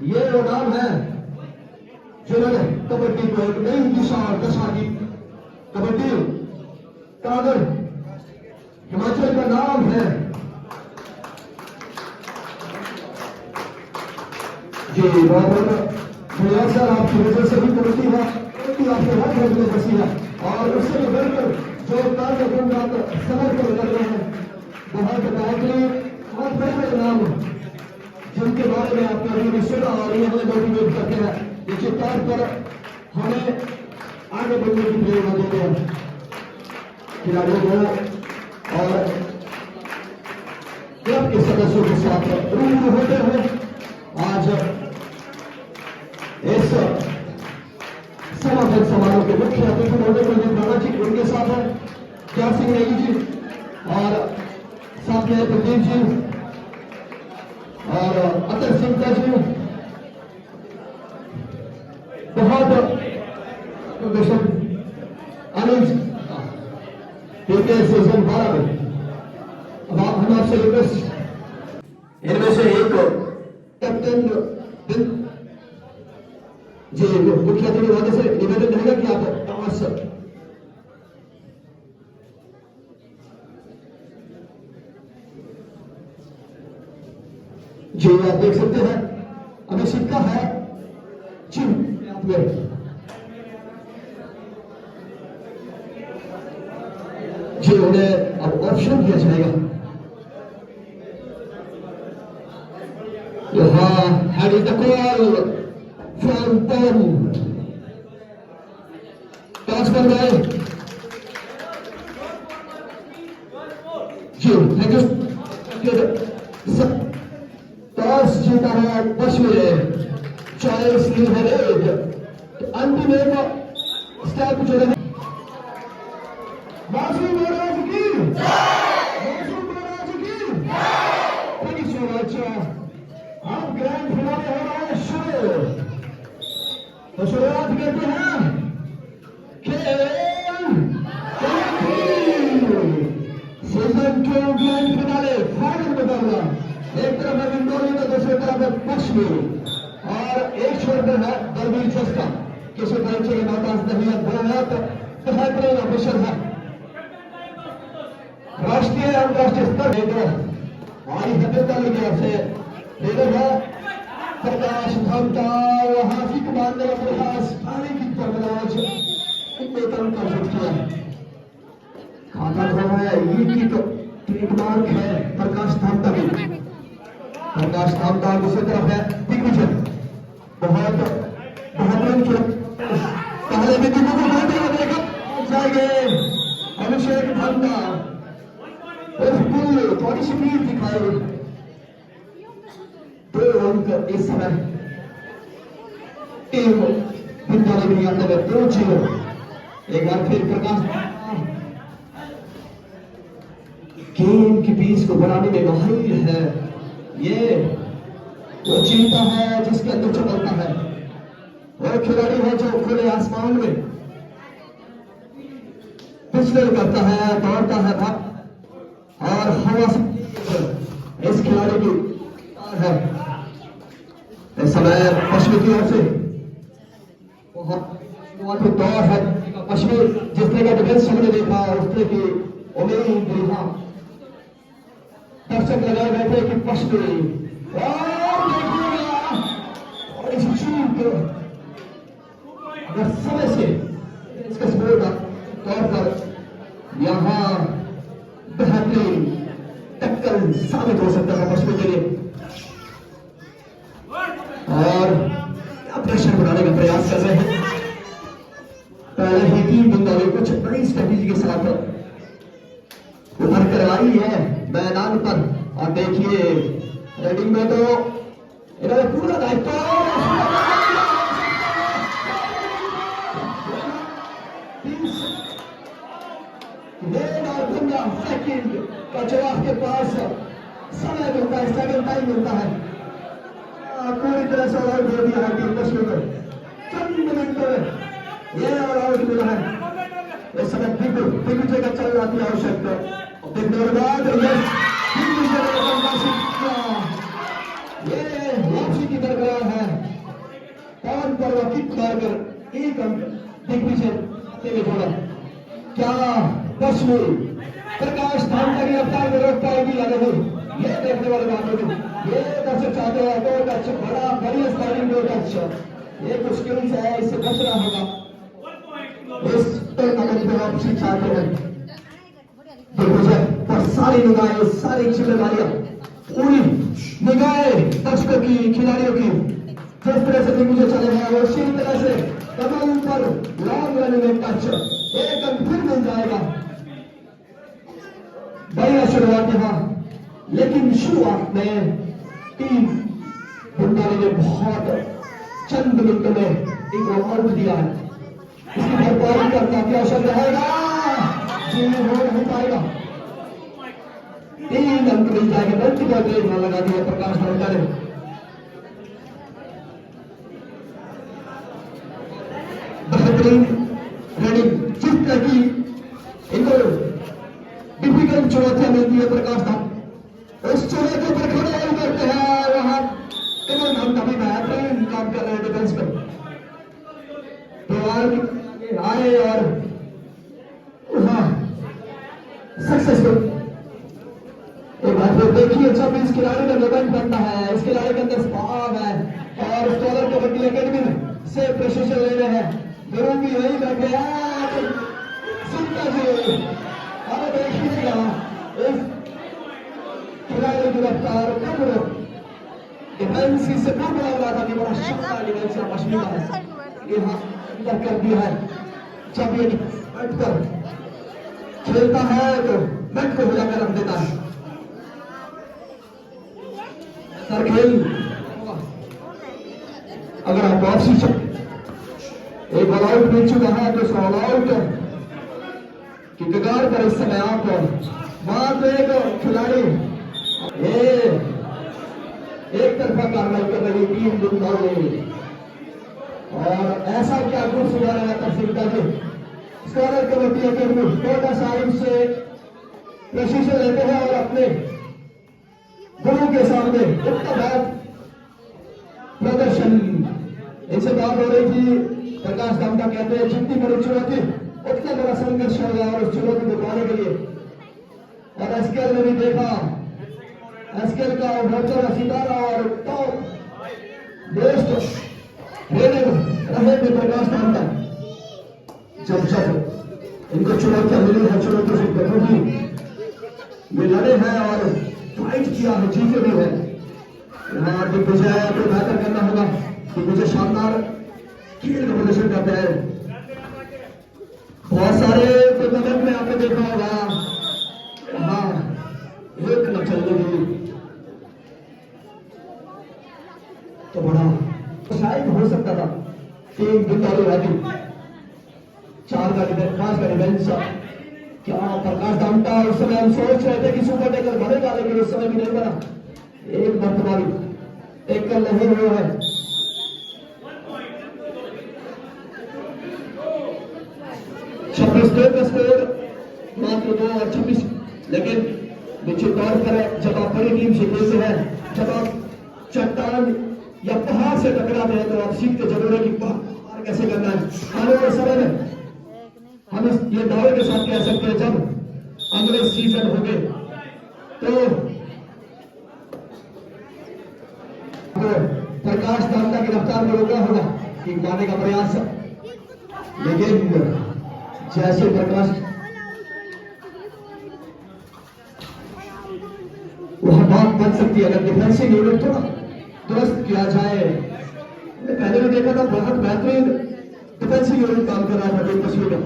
ये वो नाम है जिन्होंने कबड्डी को एक नई दिशा और दशा दी। कबड्डी का अगर हिमाचल का नाम है जी, बहुत सर आपकी वजह से भी कबड्डी है, कबड्डी आपके हर घर में बसी है और उससे बढ़कर जो कार्यक्रम आप समर्पण कर रहे हैं बहुत बेहतरीन और बड़े नाम जिनके बारे में आपने अभी सुना और ये हमें मोटिवेट करते हैं, निश्चित तौर पर हमें आगे बढ़ने की प्रेरणा देते हैं खिलाड़ियों को और क्लब के सदस्यों के साथ रूबरू होते हुए आज इस समापन समारोह के मुख्य अतिथि होने कुलदीप राणा जी उनके साथ है क्या सिंह नेगी जी और साथ में प्रदीप जी और अतर सिंह जी बहुत अनिल सीजन 12 में अब हम आपसे रिक्वेस्ट इनमें से एक कैप्टन जी मुख्य अतिथि वाले से निवेदन रहेगा कि आप टॉस जी आप देख सकते हैं अभी सिक्का है जी जी उन्हें अब ऑप्शन दिया जाएगा यहाँ had the call from Tom toss बन गए जी थैंक यू टॉस जीता है कश्मीर चॉइस लीड तो अंतिम एक स्टेप जो है मासूम महाराज की मासूम महाराज की थैंक यू सो मच अब ग्रैंड फिनाले हो रहा है शुरू तो शुरुआत करते हैं सीजन 2 ग्रैंड फिनाले फाइनल मुकाबला एक तरफ है विंडोरी तो दूसरी तरफ है कश्मीर और एक छोड़कर है दरबीर चस्का किसी तरह के नौकांश नहीं है बहुत बेहतरीन ऑफिसर है राष्ट्रीय अंतर्राष्ट्रीय स्तर हमारी हकीकत की ओर से लीडर है प्रकाश धमता वहां की कमांडर प्रकाश पानी की तरफ किया खाता धोना है ये की तो ट्रेडमार्क है प्रकाश धामता की प्रकाश धामता दूसरी तरफ है दिग्विजय बहुत बेहतरीन पहले भी देखा जाएंगे अभिषेक धामता थोड़ी सी भीड़ दिखाई दो अंक इस समय टीम विद्यालय में आते हुए 2-0 एक बार फिर प्रकाश गेम की पीस को बनाने में माहिर है ये वो चीता है जिसके अंदर चमकता है वो खिलाड़ी है जो खुले आसमान में पिछले करता है दौड़ता है भाग और हवा से इस खिलाड़ी की है इस समय पश्चिमी की ओर से बहुत दौर है पश्चिमी जिस तरह का डिफेंस हमने देखा उस तरह की उम्मीद यहाँ दर्शक लगाए बैठे कि पश्चिमी और इस चूक अगर समय से इसका स्पोर्ट तौर पर यहाँ बेहतरीन टक्कर साबित हो सकता है पश्चिमी के लिए और प्रेशर बनाने का प्रयास कर रहे हैं पहले ही टीम बंगाली कुछ बड़ी स्ट्रेटेजी के साथ उभर कर आई है मैदान पर और देखिए रेडिंग में तो इन्होंने पूरा दायित्व सेकंड का जवाब के पास समय मिलता है सेकंड टाइम मिलता है पूरी तरह से ऑल दे दिया है टीम कश्मीर को चंद मिनट में ये ऑल आउट मिला है इस समय दिग्विजय का चल रहा थी आवश्यकता बाद ये वापसी की स्थिति बरकरार है। पान पर वह किक मारकर एक अंक दिग्विजय खाते में जोड़ा। क्या दशमी प्रकाश धाम की रफ्तार में रोक पाएगी या नहीं, ये देखने वाली बात होगी। ये दर्शक चाहते हैं दो टच, बड़ा बढ़िया स्टार्टिंग दो टच, ये मुश्किल से है, इससे बचना होगा। इस टूर्नामेंट में आप चाहते हैं दिग्विजय पर सारी निगाहें, सारी जिम्मेदारियां, पूरी निगाहें दर्शकों की, खिलाड़ियों की, जिस तरह से दिग्विजय चले हैं वो उसी तरह से कमल पर लॉन्ग रन में टच, एक अंक फिर मिल जाएगा। बढ़िया शुरुआत यहाँ, लेकिन शुरुआत में टीम बुंदानी ने बहुत चंद मिनटों में एक आउट दिया है। इसकी भरपाई करना क्या अवसर रहेगा, जी हो नहीं पाएगा। 3 अंक मिल जाएगा। मल्टीपल प्लेट में लगा दिया प्रकाश धावटा ने। बेहतरीन रनिंग, जिस तरह की इनको डिफिकल्ट चुनौतियां मिलती है प्रकाश धाम, उस चुनौती पर खड़े करते हैं। वहां कमल धाम का भी बेहतरीन काम कर रहे हैं डिफेंस पर। तो आए और सक्सेसफुल। एक बार फिर देखिए, जब इस खिलाड़ी का मोमेंट बनता है, इस खिलाड़ी के अंदर भाव है और स्कॉलर कबड्डी अकेडमी में से प्रशिक्षण ले रहे हैं। गुरु भी यही बैठे हैं, सुनता जी अब देखिएगा इस खिलाड़ी की रफ्तार कब डिफेंस से पूर्व लग रहा था कि बड़ा शानदार डिफेंस आपस में है, यहाँ अंदर कर दिया है। जब ये बैठ कर खेलता है तो बैट को हिलाकर रख देता है। सर खेल अगर आप वापसी एक ऑल आउट मिल चुका है तो उसका ऑल आउट की कगार पर इस समय आप वहां तो एक खिलाड़ी एक तरफा कार्रवाई कर रही टीम बुंदानी, और ऐसा क्या गुण सुधार है तहसीलता जी। स्कॉलर कमेटी अकेडमी कोटा साहिब से प्रशिक्षण लेते हैं और अपने गुरु के सामने उत्तम प्रदर्शन। इनसे बात हो रही थी, प्रकाश धामटा कहते हैं जितनी बड़ी चुनौती उतना बड़ा संघर्ष होगा और उस चुनौती को पाने के लिए। और एसकेएल ने भी देखा, एसकेएल का उभरता सितारा और टॉप बेस्ट रहे थे प्रकाश धामटा। जब इनको चुनौतियां मिली है, चुनौती से कभी ये लड़े हैं और फाइट किया है, जीते भी है। यहाँ दिग्विजय को बेहतर करना होगा। दिग्विजय शानदार खेल का प्रदर्शन करते हैं। बहुत सारे टूर्नामेंट में आपने देखा होगा, हाँ एक न चलने की तो बड़ा शायद हो सकता था। टीम बुंदानी रहती 4 का डिफेंस, 5 का डिफेंस। क्या प्रकाश धामटा उस समय हम सोच रहे थे कि सुपर टेकर बनेगा, लेकिन उस समय भी नहीं बना। एक मर्तबारी एक कल नहीं हुआ है। मात्र 2 और 26, लेकिन निश्चित तौर पर जब आप बड़ी टीम से खेलते हैं, जब आप चट्टान या पहाड़ से टकराते हैं तो आप सीखते जरूर है कि पहाड़ कैसे करना है। आने वाले समय में हम ये दावे के साथ कह सकते हैं, जब अगले सीजन होंगे तो प्रकाश धामटा की रफ्तार में रोका होगा कि पाने का प्रयास, लेकिन जैसे प्रकाश वहां बात बन सकती है अगर डिफेंसिव यूनिट थोड़ा दुरुस्त किया जाए। पहले भी देखा था, बहुत बेहतरीन डिफेंसिव यूनिट काम कर रहा था तस्वीर में।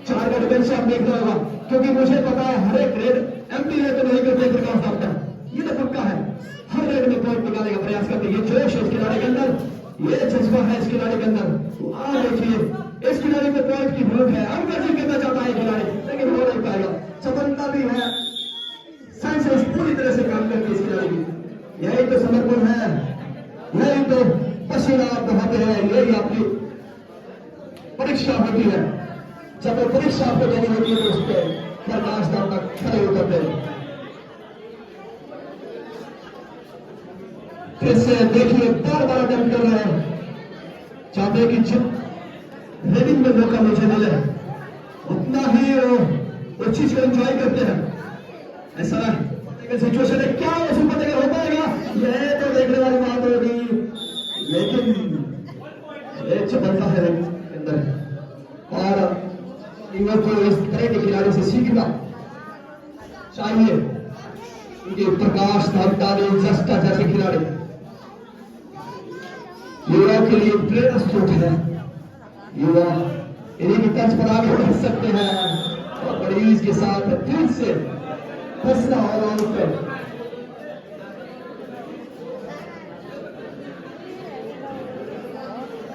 4 का डिफेंस आप देखना होगा, क्योंकि मुझे पता है हर एक रेड एमपी रेड तो नहीं करते प्रकाश धामटा, ये तो पक्का है। हर रेड में पॉइंट निकालने का प्रयास करते हैं। ये जोश है इस खिलाड़ी के अंदर, ये जज्बा है इस खिलाड़ी के अंदर। देखिए इस खिलाड़ी में पॉइंट की भूख है, अंक हासिल करना चाहता है खिलाड़ी, लेकिन हो नहीं पाएगा। सफलता भी है, साइंस पूरी तरह से काम करती है इस खिलाड़ी की। यही तो समर्पण है, यही तो पसीना आप बहाते हैं, यही आपकी परीक्षा होती है। जब वो परीक्षा आपको देनी होती है तो उस पर प्रकाश धामटा खड़े उतरते हैं। फिर से देखिए बार बार चाहते हैं कि जिन रेडिंग में मौका मुझे मिले उतना ही वो चीज को एंजॉय करते हैं। ऐसा सिचुएशन है, क्या वो सुपर टेकर हो पाएगा, ये तो देखने वाली बात होगी, लेकिन ये चपलता है अंदर। और इंग्लैंड को इस तरह के खिलाड़ी से सीखना चाहिए, क्योंकि प्रकाश धामटानी जस्टा जैसे खिलाड़ी युवा के लिए प्रेरणा स्रोत है। युवा इन्हीं की तर्ज पर आगे बढ़ सकते हैं और बड़ी के साथ फिर से फैसला और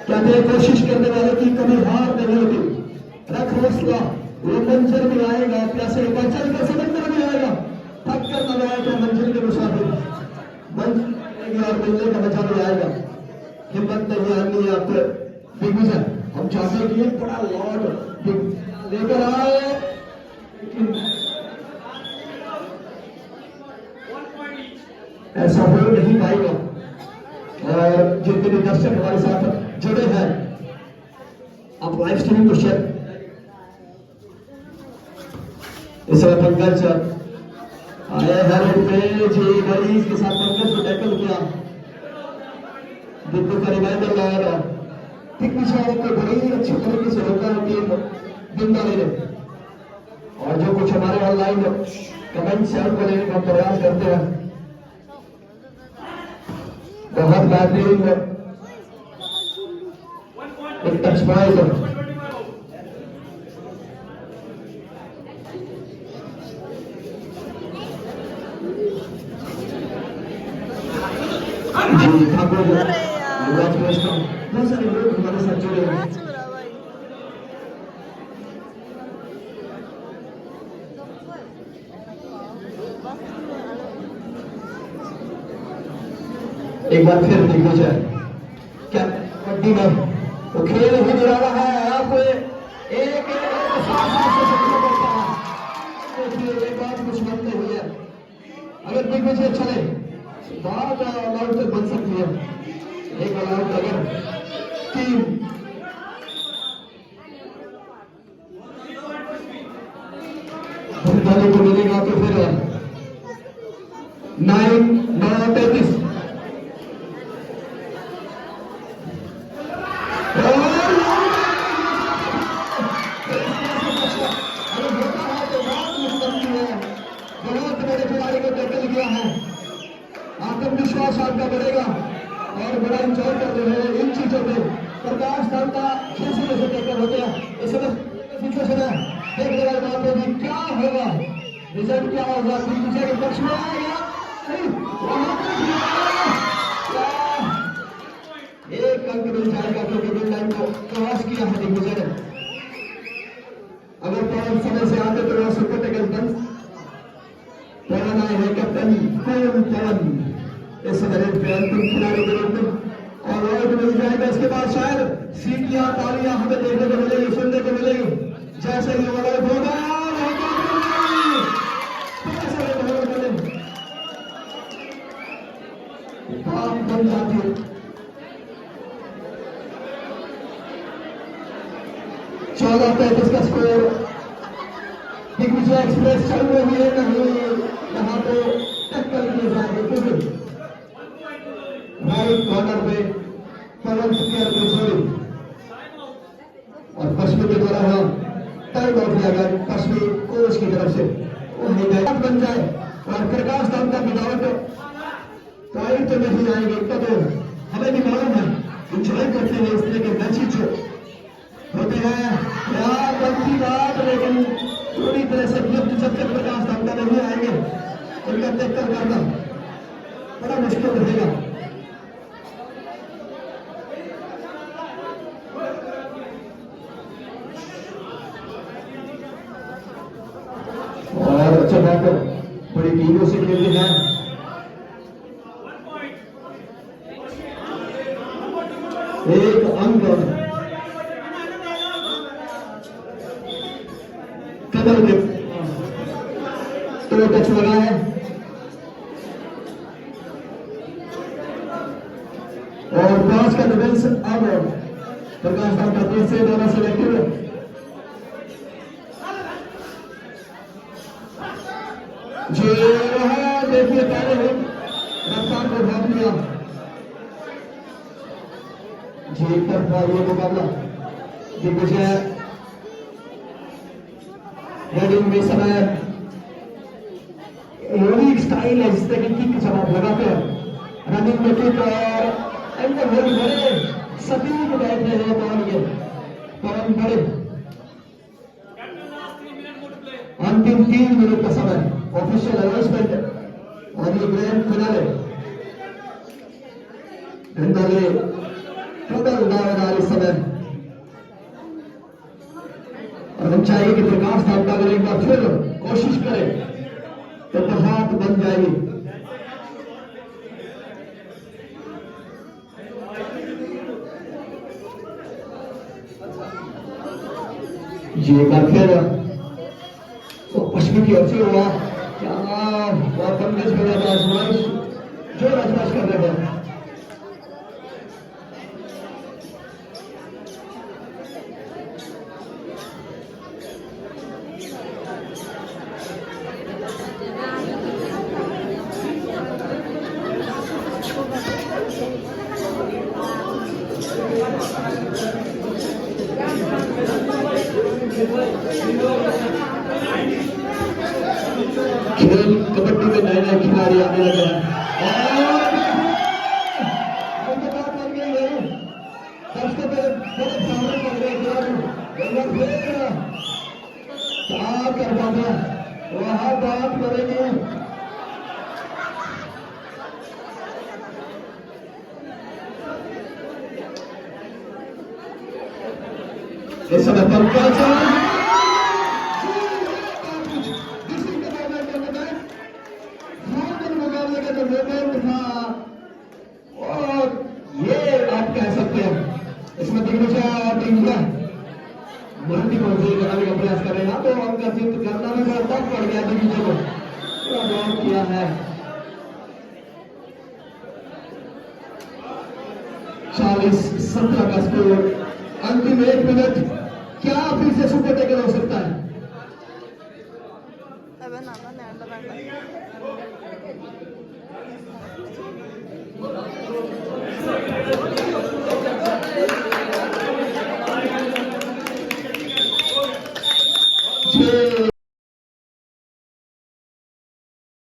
कहते हैं कोशिश करने वाले की कभी हार नहीं होती। रख हौसला, वो मंजिल में आएगा, प्यासे बचल के समंदर में आएगा, थक कर न आएगा मंजिल के मुसाफिर, मंजिल और मिलने का मजा भी आएगा। हिम्मत नहीं आनी है आपको दिग्विजय, हम चाहते हैं कि एक बड़ा लॉर्ड लेकर आए, लेकिन ऐसा हो नहीं पाएगा। और जितने भी दर्शक हमारे साथ जुड़े हैं, आप लाइव स्ट्रीमिंग को शेयर। इस समय पंकज आए हैं पे जी मरीज के साथ पंकज को टैकल किया, बिल्कुल का रिवाइवल लाया, ठीक पीछे को बड़ी अच्छी तरीके से रोका टीम बिंदा ले। और जो कुछ हमारे ऑनलाइन कमेंट से को लेने का प्रयास करते हैं, बहुत बेहतरीन एक टच पॉइंट ठाकुर, युवराज वैष्णव, बहुत सारे लोग हमारे साथ जुड़े हैं। एक बार फिर दिग्विजय क्या कबड्डी में वो खेल ही दिला रहा है आपको, एक बात कुछ बनते हुए अगर दिग्विजय चले बात ऑलआउट तक बन सकती है। एक ऑलआउट अगर टीम को मिलेगा तो फिर 9-9-33 बहुत बड़े खिलाड़ी को टैकल किया है, आत्मविश्वास आपका बढ़ेगा और बड़ा इंजॉय कर रहे हैं इन चीजों में। प्रकाश धामटा कैसे कैसे टैकल होते हैं, इस समय सिचुएशन है, देखने वाली बात होगी क्या होगा, रिजल्ट क्या होगा, दिग्विजय के पक्ष में आएगा, एक अंक मिल जाएगा क्योंकि मिड लाइन को क्रॉस किया है दिग्विजय ने। अगर पवन समय से आते तो वह सुपर टैकल बन पवन आए हैं कैप्टन पवन इस समय पे अंतिम खिलाड़ी के रूप में और आउट मिल जाएगा। इसके बाद शायद सीटियां तालियां हमें देखने को मिलेगी, सुनने को मिलेगी, जैसे ही वो आउट होगा बात बन जाती है। 14-35 का स्कोर, दिग्विजय एक्सप्रेस चल रही है, नहीं यहाँ पे टक्कर किए जाएंगे क्योंकि राइट कॉर्नर पे पवन सुखिया और पश्चिमी के द्वारा टाइम आउट लिया गया पश्चिमी कोच की तरफ से, वो बन जाए और प्रकाश धामटा विदाउट पॉइंट तो नहीं आएंगे। तब हमें भी मालूम है इंजॉय करते हैं इस तरह के मैचेस जो होते हैं यार, बनती बात, लेकिन पूरी तरह से गिफ्ट जब तक प्रकाश धामटा नहीं आएंगे उनका देख कर करना बड़ा मुश्किल रहेगा। और अच्छा बात बड़ी टीमों से खेलते हैं, एक अंक कदम के तो टच लगा है और 5 का डिफेंस अब प्रकाश साहब का तीर से दोनों सिलेक्टिव जी रहा। देखिए पहले ही रफ्तार को भाग लिया जी एक तरफा ये मुकाबला दिग्विजय हेडिंग में समय यूनिक स्टाइल है जिस तरह की किक जवाब लगाते हैं रनिंग में किक और अंदर बड़े सटीक बैठ रहे हैं बॉल के पवन बड़े अंतिम 3 मिनट का समय ऑफिशियल अनाउंसमेंट और ये ग्रैंड फिनाले ढंडोले टोटल दावेदार इस समय और हम चाहिए कि प्रकाश साहब का अगर एक बार फिर कोशिश करें तो हाथ बन जाएगी जी एक बार फिर तो पश्चिमी की ओर से हुआ क्या कांग्रेस में आजमाइश जो आजमाइश कर रहे हैं खेल कबड्डी में नए नए खिलाड़ी आने लगे हैं कर पाता वहां बात करेंगे इस समय पर और ये आप कह सकते हैं इसमें दिग्विजय और दिग्विजय मल्टी मंजिल बनाने का प्रयास कर रहे हैं तो उनका चित्र करना में थोड़ा टफ पड़ गया दिग्विजय को पूरा ब्लॉक किया है 40-17 का स्कोर अंतिम 1 मिनट क्या फिर से सुपर टेकर हो सकता है